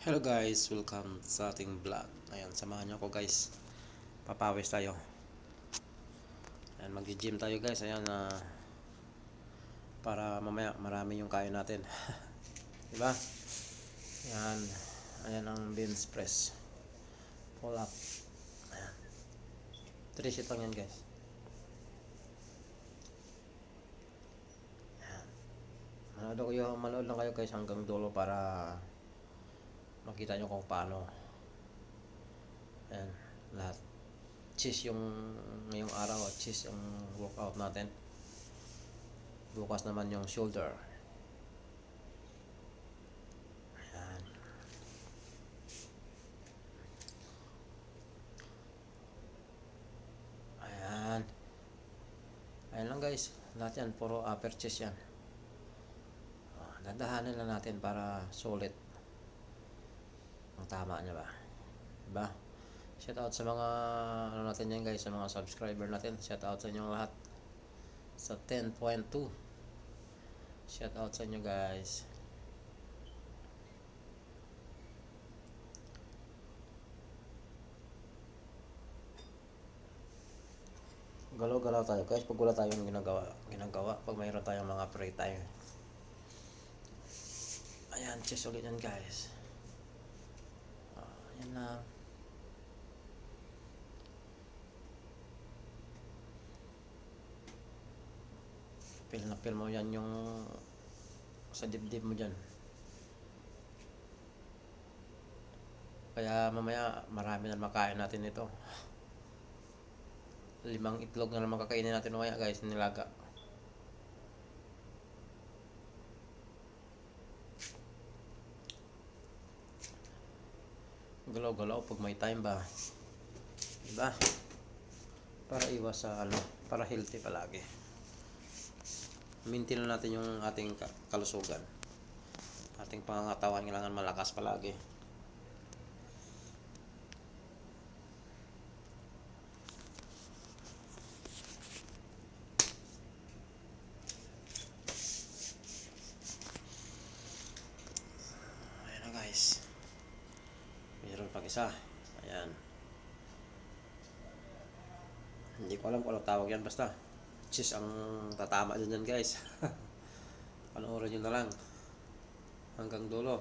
Hello guys, welcome sa ating vlog. Ayan, samahan niyo ako guys. Papawis tayo. Ayan, mag-gym tayo guys. Ayan, para mamaya marami yung kain natin. Diba? Ayan, ayan ang bench press. Pull up. Ayan. 3 set lang yan guys. Ayan. Manood lang kayo guys hanggang dulo para makita nyo kung paano. Ayan, lahat. Cheese yung ngayong araw, cheese yung workout natin. Bukas naman yung shoulder. Ayan. Ayan. Ayan lang guys. Lahat yan, puro upper chest yan. Dandahanin lang natin para sulit. Ang tama niya ba? Diba? Shout out sa mga ano natin yan guys, sa mga subscriber natin. Shout out sa inyo lahat. Sa 10.2. Shout out sa inyo guys. Galaw-galaw tayo guys pag wala tayong ginagawa pag mayroon tayong mga free time. Ayan, chest ulit yan guys. Ayan lang. Feel na feel mo yan yung sa dibdib mo dyan. Kaya mamaya marami na makain natin ito. 5 itlog na naman kakainin natin mamaya guys, nilaga. Galaw-galaw pag may time ba. Diba? Para iwas sa para healthy palagi. Maintain na natin yung ating kalusugan. Ating pangangatawan kailangan malakas palagi. Ayan na guys. Mayroon pang isa. Ayan. Hindi ko alam kung anong tawag yan. Basta cheese ang tatama dyan guys. Panoorin nyo na lang hanggang dulo.